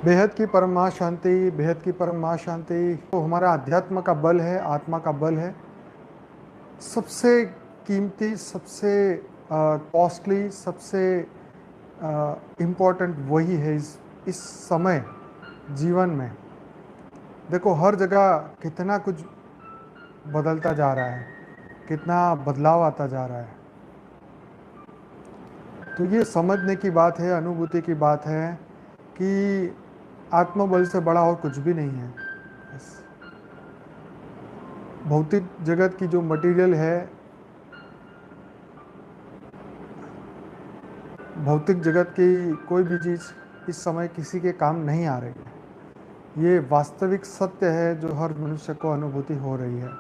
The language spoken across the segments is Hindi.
बेहद की परम शांति, बेहद की परम शांति। तो हमारा अध्यात्म का बल है, आत्मा का बल है। सबसे कीमती, सबसे कॉस्टली, सबसे इम्पोर्टेंट वही है इस समय जीवन में। देखो हर जगह कितना कुछ बदलता जा रहा है, कितना बदलाव आता जा रहा है। तो ये समझने की बात है, अनुभूति की बात है कि आत्मबल से बड़ा और कुछ भी नहीं है। बस भौतिक जगत की जो मटेरियल है, भौतिक जगत की कोई भी चीज़ इस समय किसी के काम नहीं आ रही है। ये वास्तविक सत्य है जो हर मनुष्य को अनुभूति हो रही है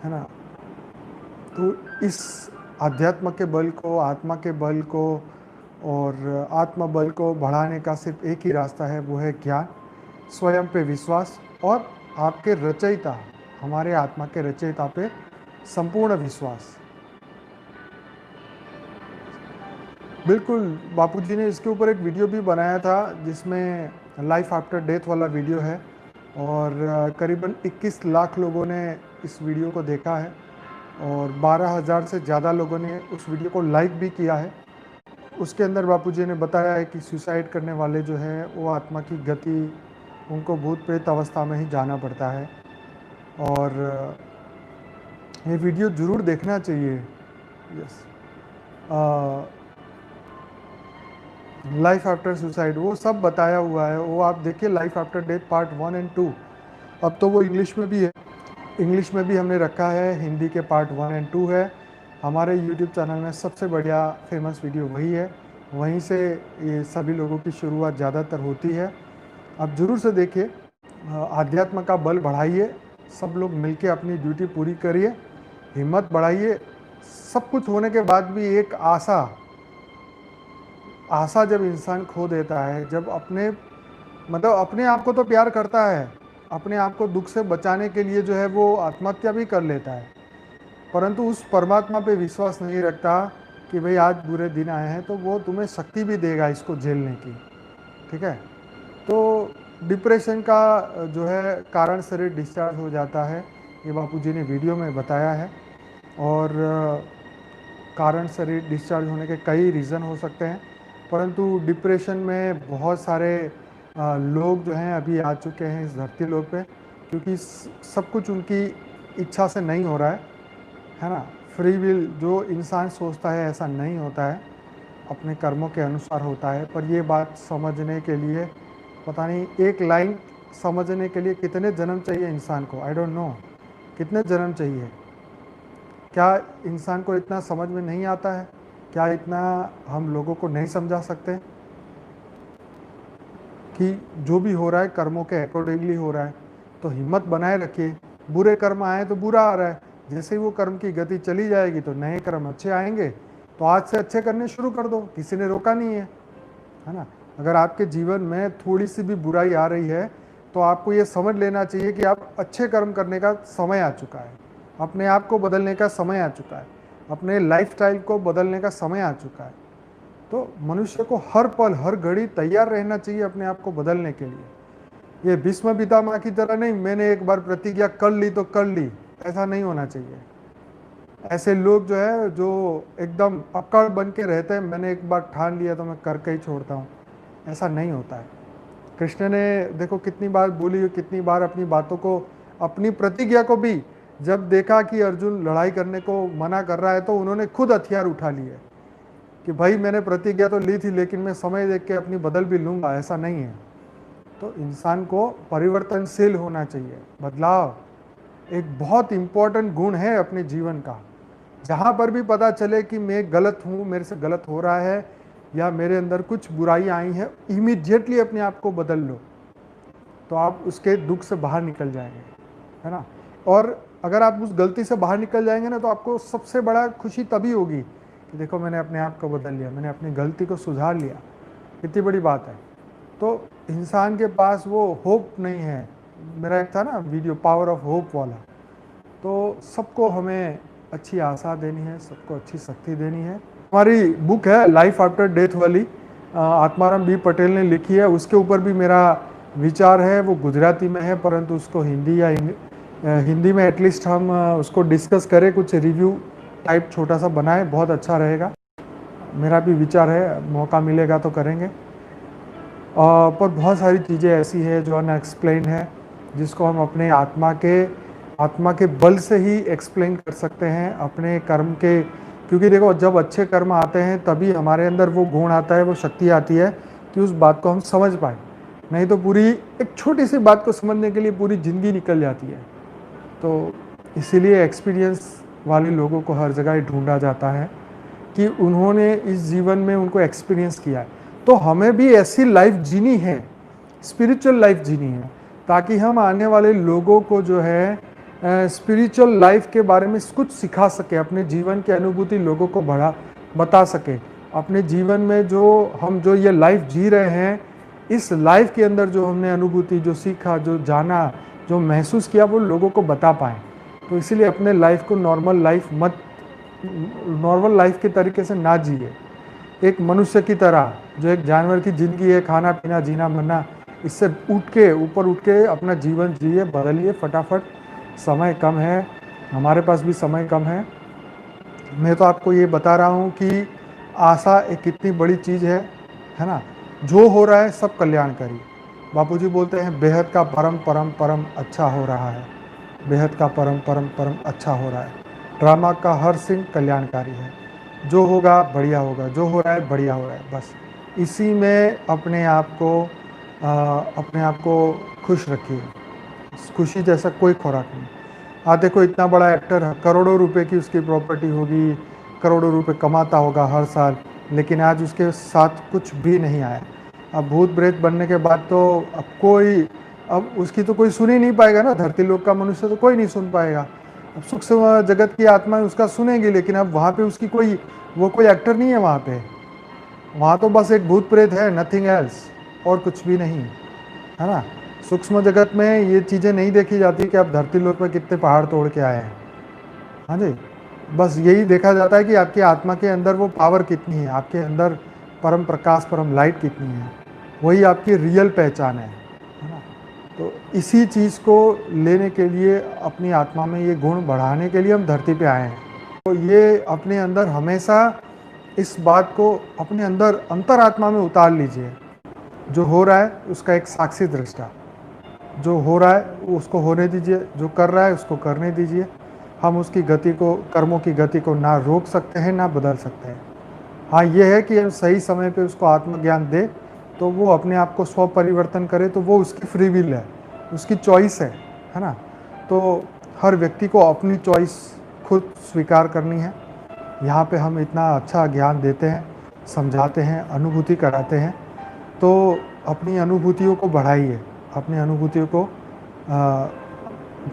ना। तो इस आध्यात्म के बल को, आत्मा के बल को और आत्म बल को बढ़ाने का सिर्फ एक ही रास्ता है, वो है ज्ञान, स्वयं पे विश्वास और आपके रचयिता, हमारे आत्मा के रचयिता पे संपूर्ण विश्वास। बिल्कुल, बापूजी ने इसके ऊपर एक वीडियो भी बनाया था जिसमें लाइफ आफ्टर डेथ वाला वीडियो है और करीबन 21 लाख लोगों ने इस वीडियो को देखा है और 12,000 से ज़्यादा लोगों ने उस वीडियो को लाइक भी किया है। उसके अंदर बापूजी ने बताया है कि सुसाइड करने वाले जो है वो आत्मा की गति, उनको भूत प्रेत अवस्था में ही जाना पड़ता है और ये वीडियो ज़रूर देखना चाहिए। यस, लाइफ आफ्टर सुसाइड वो सब बताया हुआ है, वो आप देखिए, life after death part 1 and 2। अब तो वो इंग्लिश में भी है, इंग्लिश में भी हमने रखा है, हिंदी के पार्ट 1 एंड 2 है। हमारे यूट्यूब चैनल में सबसे बढ़िया फेमस वीडियो वही है, वहीं से ये सभी लोगों की शुरुआत ज़्यादातर होती है। आप ज़रूर से देखिए, आध्यात्म का बल बढ़ाइए, सब लोग मिलके अपनी ड्यूटी पूरी करिए, हिम्मत बढ़ाइए। सब कुछ होने के बाद भी एक आशा, आशा जब इंसान खो देता है, जब अपने आप को तो प्यार करता है, अपने आप को दुख से बचाने के लिए जो है वो आत्महत्या भी कर लेता है, परंतु उस परमात्मा पे विश्वास नहीं रखता कि भाई आज बुरे दिन आए हैं तो वो तुम्हें शक्ति भी देगा इसको झेलने की। ठीक है, तो डिप्रेशन का जो है कारण शरीर डिस्चार्ज हो जाता है, ये बापूजी ने वीडियो में बताया है। और कारण शरीर डिस्चार्ज होने के कई रीज़न हो सकते हैं, परंतु डिप्रेशन में बहुत सारे लोग जो हैं अभी आ चुके हैं इस धरती लोक पे, क्योंकि सब कुछ उनकी इच्छा से नहीं हो रहा है ना। फ्री विल जो इंसान सोचता है ऐसा नहीं होता है, अपने कर्मों के अनुसार होता है। पर ये बात समझने के लिए पता नहीं, एक लाइन समझने के लिए कितने जन्म चाहिए इंसान को, आई डोंट नो कितने जन्म चाहिए। क्या इंसान को इतना समझ में नहीं आता है? क्या इतना हम लोगों को नहीं समझा सकते कि जो भी हो रहा है कर्मों के अकॉर्डिंगली हो रहा है? तो हिम्मत बनाए रखिए, बुरे कर्म आए तो बुरा आ रहा है, जैसे ही वो कर्म की गति चली जाएगी तो नए कर्म अच्छे आएंगे, तो आज से अच्छे करने शुरू कर दो, किसी ने रोका नहीं है ना। अगर आपके जीवन में थोड़ी सी भी बुराई आ रही है तो आपको ये समझ लेना चाहिए कि आप अच्छे कर्म करने का समय आ चुका है, अपने आप को बदलने का समय आ चुका है, अपने लाइफस्टाइल को बदलने का समय आ चुका है। तो मनुष्य को हर पल हर घड़ी तैयार रहना चाहिए अपने आप को बदलने के लिए। ये भीष्म पितामह की तरह नहीं, मैंने एक बार प्रतिज्ञा कर ली तो कर ली, ऐसा नहीं होना चाहिए। ऐसे लोग जो है जो एकदम अक्कड़ बन के रहते हैं, मैंने एक बार ठान लिया तो मैं करके ही छोड़ता हूँ, ऐसा नहीं होता है। कृष्ण ने देखो कितनी बार बोली, कितनी बार अपनी बातों को, अपनी प्रतिज्ञा को भी जब देखा कि अर्जुन लड़ाई करने को मना कर रहा है तो उन्होंने खुद हथियार उठा लिए कि भाई मैंने प्रतिज्ञा तो ली थी लेकिन मैं समय देख के अपनी बदल भी लूँगा, ऐसा नहीं है। तो इंसान को परिवर्तनशील होना चाहिए। बदलाव एक बहुत इम्पोर्टेंट गुण है अपने जीवन का। जहाँ पर भी पता चले कि मैं गलत हूँ, मेरे से गलत हो रहा है या मेरे अंदर कुछ बुराई आई है, इमीडिएटली अपने आप को बदल लो, तो आप उसके दुख से बाहर निकल जाएंगे, है ना। और अगर आप उस गलती से बाहर निकल जाएंगे ना, तो आपको सबसे बड़ा खुशी तभी होगी कि देखो मैंने अपने आप को बदल लिया, मैंने अपनी गलती को सुधार लिया, कितनी बड़ी बात है। तो इंसान के पास वो होप नहीं है। मेरा एक था ना वीडियो, पावर ऑफ होप वाला। तो सबको हमें अच्छी आशा देनी है, सबको अच्छी शक्ति देनी है। हमारी बुक है लाइफ आफ्टर डेथ वाली, आत्माराम बी पटेल ने लिखी है, उसके ऊपर भी मेरा विचार है। वो गुजराती में है, परंतु उसको हिंदी या हिंदी में एटलीस्ट हम उसको डिस्कस करें, कुछ रिव्यू टाइप छोटा सा बनाए, बहुत अच्छा रहेगा। मेरा भी विचार है, मौका मिलेगा तो करेंगे। पर बहुत सारी चीज़ें ऐसी है जो अनएक्सप्लेन है, जिसको हम अपने आत्मा के बल से ही एक्सप्लेन कर सकते हैं, अपने कर्म के। क्योंकि देखो, जब अच्छे कर्म आते हैं तभी हमारे अंदर वो गुण आता है, वो शक्ति आती है कि उस बात को हम समझ पाए। नहीं तो पूरी एक छोटी सी बात को समझने के लिए पूरी ज़िंदगी निकल जाती है। तो इसीलिए एक्सपीरियंस वाले लोगों को हर जगह ढूंढा जाता है कि उन्होंने इस जीवन में उनको एक्सपीरियंस किया है। तो हमें भी ऐसी लाइफ जीनी है, स्पिरिचुअल लाइफ जीनी है, ताकि हम आने वाले लोगों को जो है स्पिरिचुअल लाइफ के बारे में कुछ सिखा सके, अपने जीवन की अनुभूति लोगों को बता सके। अपने जीवन में जो ये लाइफ जी रहे हैं, इस लाइफ के अंदर जो हमने अनुभूति, जो सीखा, जो जाना, जो महसूस किया, वो लोगों को बता पाएँ। तो इसीलिए अपने लाइफ को नॉर्मल लाइफ के तरीके से ना जिए, एक मनुष्य की तरह, जो एक जानवर की ज़िंदगी है, खाना पीना जीना मरना, इससे ऊपर उठ के अपना जीवन जिए, बदलिए फटाफट। समय कम है, हमारे पास भी समय कम है। मैं तो आपको ये बता रहा हूँ कि आशा एक कितनी बड़ी चीज़ है ना। जो हो रहा है सब कल्याणकारी। बापूजी बोलते हैं, बेहद का परम परम परम अच्छा हो रहा है, बेहद का परम परम परम अच्छा हो रहा है। ड्रामा का हर सीन कल्याणकारी है। जो होगा बढ़िया होगा, जो हो रहा है बढ़िया हो रहा है। बस इसी में अपने आप को खुश रखिए। खुशी जैसा कोई खुराक नहीं। देखो, इतना बड़ा एक्टर है, करोड़ों रुपए की उसकी प्रॉपर्टी होगी, करोड़ों रुपए कमाता होगा हर साल, लेकिन आज उसके साथ कुछ भी नहीं आया। अब भूत प्रेत बनने के बाद तो अब उसकी तो कोई सुन ही नहीं पाएगा ना। धरती लोक का मनुष्य तो कोई नहीं सुन पाएगा। अब सूक्ष्म जगत की आत्माएं उसका सुनेंगी, लेकिन अब वहाँ पे उसकी कोई एक्टर नहीं है वहाँ पे। वहाँ तो बस एक भूत प्रेत है, नथिंग एल्स, और कुछ भी नहीं, है ना। सूक्ष्म जगत में ये चीज़ें नहीं देखी जाती कि आप धरती लोक पे कितने पहाड़ तोड़ के आए हैं। हाँ जी, बस यही देखा जाता है कि आपकी आत्मा के अंदर वो पावर कितनी है, आपके अंदर परम प्रकाश, परम लाइट कितनी है। वही आपकी रियल पहचान है ना। तो इसी चीज़ को लेने के लिए, अपनी आत्मा में ये गुण बढ़ाने के लिए हम धरती पे आए हैं। तो ये अपने अंदर हमेशा इस बात को अपने अंदर अंतरात्मा में उतार लीजिए। जो हो रहा है उसका एक साक्षी दृष्टा, जो हो रहा है उसको होने दीजिए, जो कर रहा है उसको करने दीजिए। हम उसकी गति को, कर्मों की गति को ना रोक सकते हैं ना बदल सकते हैं। हाँ, ये है कि हम सही समय पे उसको आत्मज्ञान दे तो वो अपने आप को स्व परिवर्तन करे, तो वो उसकी फ्री विल है, उसकी चॉइस है ना। तो हर व्यक्ति को अपनी चॉइस खुद स्वीकार करनी है। यहाँ पे हम इतना अच्छा ज्ञान देते हैं, समझाते हैं, अनुभूति कराते हैं। तो अपनी अनुभूतियों को बढ़ाइए, अपनी अनुभूतियों को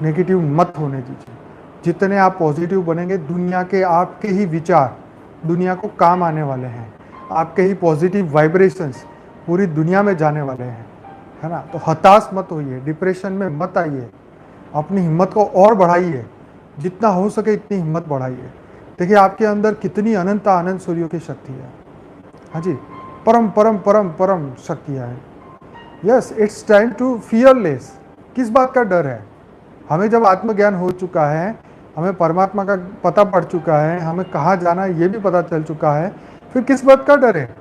नेगेटिव मत होने दीजिए। जितने आप पॉजिटिव बनेंगे, दुनिया के आपके ही विचार दुनिया को काम आने वाले हैं। आपके ही पॉजिटिव वाइब्रेशंस पूरी दुनिया में जाने वाले हैं, है ना। तो हताश मत होइए, डिप्रेशन में मत आइए, अपनी हिम्मत को और बढ़ाइए, जितना हो सके इतनी हिम्मत बढ़ाइए। देखिए, आपके अंदर कितनी अनंत आनंद सूर्यों की शक्ति है। हाँ जी, परम परम परम परम शक्तियाँ हैं। Yes, it's time to fearless. किस बात का डर है? हमें जब आत्मज्ञान हो चुका है, हमें परमात्मा का पता पड़ चुका है, हमें कहाँ जाना है ये भी पता चल चुका है, फिर किस बात का डर है?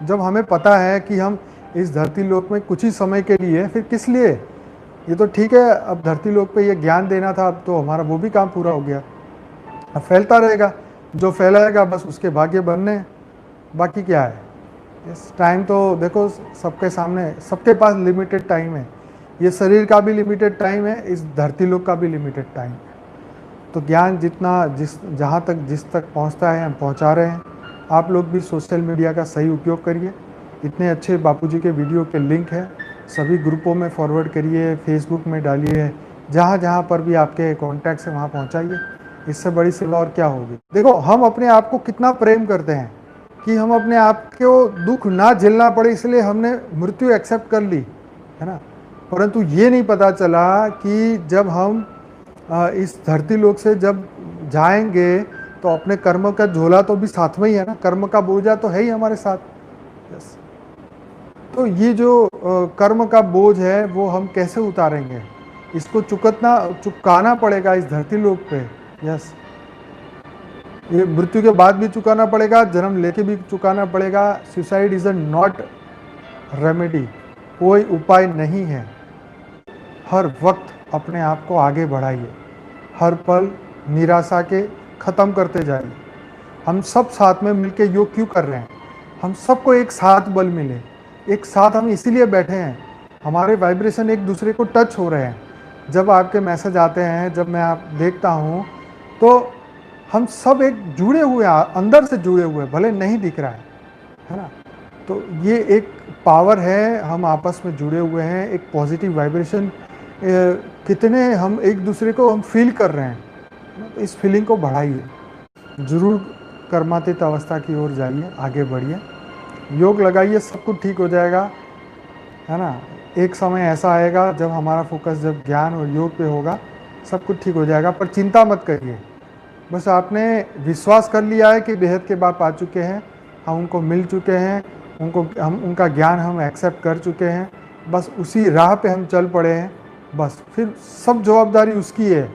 जब हमें पता है कि हम इस धरती लोक में कुछ ही समय के लिए, फिर किस लिए? ये तो ठीक है, अब धरती लोक पे ये ज्ञान देना था, अब तो हमारा वो भी काम पूरा हो गया। अब फैलता रहेगा, जो फैलाएगा बस उसके भाग्य बनने, बाकी क्या है। इस टाइम तो देखो, सबके सामने, सबके पास लिमिटेड टाइम है। ये शरीर का भी लिमिटेड टाइम है, इस धरती लोक का भी लिमिटेड टाइम है। तो ज्ञान जहाँ तक जिस तक पहुँचता है हम पहुँचा रहे हैं। आप लोग भी सोशल मीडिया का सही उपयोग करिए। इतने अच्छे बापूजी के वीडियो के लिंक है, सभी ग्रुपों में फॉरवर्ड करिए, फेसबुक में डालिए, जहाँ जहाँ पर भी आपके कॉन्टैक्ट्स हैं वहाँ पहुँचाइए। इससे बड़ी सेवा और क्या होगी। देखो, हम अपने आप को कितना प्रेम करते हैं कि हम अपने आप को दुख ना झेलना पड़े, इसलिए हमने मृत्यु एक्सेप्ट कर ली, है ना। परंतु ये नहीं पता चला कि जब हम इस धरती लोक से जब जाएंगे तो अपने कर्म का झोला तो भी साथ में ही है ना, कर्म का बोझा तो है ही हमारे साथ। यस। तो ये जो कर्म का बोझ है वो हम कैसे उतारेंगे? इसको चुकाना पड़ेगा इस धरती लोक पे। यस, ये मृत्यु के बाद भी चुकाना पड़ेगा, जन्म लेके भी चुकाना पड़ेगा। Suicide is a not remedy, कोई उपाय नहीं है। हर वक्त अपने आप को आगे बढ़ाइए, हर पल निराशा के ख़त्म करते जाइए। हम सब साथ में मिलके योग क्यों कर रहे हैं? हम सबको एक साथ बल मिले, एक साथ हम इसीलिए बैठे हैं। हमारे वाइब्रेशन एक दूसरे को टच हो रहे हैं। जब आपके मैसेज आते हैं, जब मैं आप देखता हूँ, तो हम सब एक जुड़े हुए हैं, अंदर से जुड़े हुए, भले नहीं दिख रहा है ना। तो ये एक पावर है, हम आपस में जुड़े हुए हैं, एक पॉजिटिव वाइब्रेशन कितने हम एक दूसरे को हम फील कर रहे हैं। तो इस फीलिंग को बढ़ाइए, जरूर कर्मातीत अवस्था की ओर जाइए, आगे बढ़िए, योग लगाइए, सब कुछ ठीक हो जाएगा, है ना। एक समय ऐसा आएगा जब हमारा फोकस जब ज्ञान और योग पे होगा, सब कुछ ठीक हो जाएगा। पर चिंता मत करिए, बस आपने विश्वास कर लिया है कि बेहद के बाप आ चुके हैं, हम उनको मिल चुके हैं, उनका ज्ञान हम एक्सेप्ट कर चुके हैं, बस उसी राह पे हम चल पड़े हैं। बस फिर सब जवाबदारी उसकी है,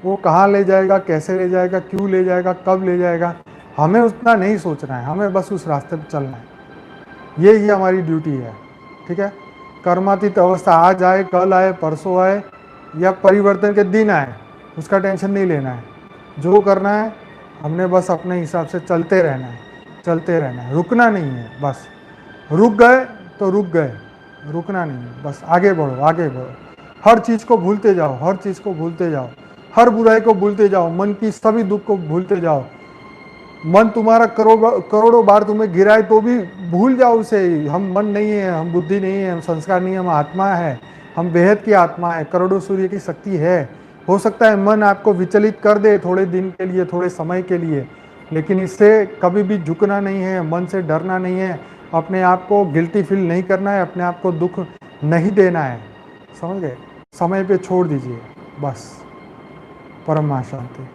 वो कहाँ ले जाएगा, कैसे ले जाएगा, क्यों ले जाएगा, कब ले जाएगा, हमें उतना नहीं सोचना है, हमें बस उस रास्ते पर चलना है। ये ही हमारी ड्यूटी है, ठीक है। कर्मातीत अवस्था आज आए, कल आए, परसों आए, या परिवर्तन के दिन आए, उसका टेंशन नहीं लेना है। जो करना है हमने बस अपने हिसाब से चलते रहना है, चलते रहना है, रुकना नहीं है। बस रुक गए तो रुक गए, रुकना नहीं है, बस आगे बढ़ो, आगे बढ़ो। हर चीज़ को भूलते जाओ, हर चीज़ को भूलते जाओ, हर बुराई को भूलते जाओ, मन की सभी दुख को भूलते जाओ। मन तुम्हारा करोड़ों बार तुम्हें गिराए तो भी भूल जाओ उसे। हम मन नहीं है, हम बुद्धि नहीं है, हम संस्कार नहीं है, हम आत्मा है, हम बेहद की आत्मा है, करोड़ों सूर्य की शक्ति है। हो सकता है मन आपको विचलित कर दे थोड़े दिन के लिए, थोड़े समय के लिए, लेकिन इससे कभी भी झुकना नहीं है, मन से डरना नहीं है, अपने आप को गिल्टी फील नहीं करना है, अपने आप को दुख नहीं देना है, समझ गए। समय पे छोड़ दीजिए, बस। परम शांति।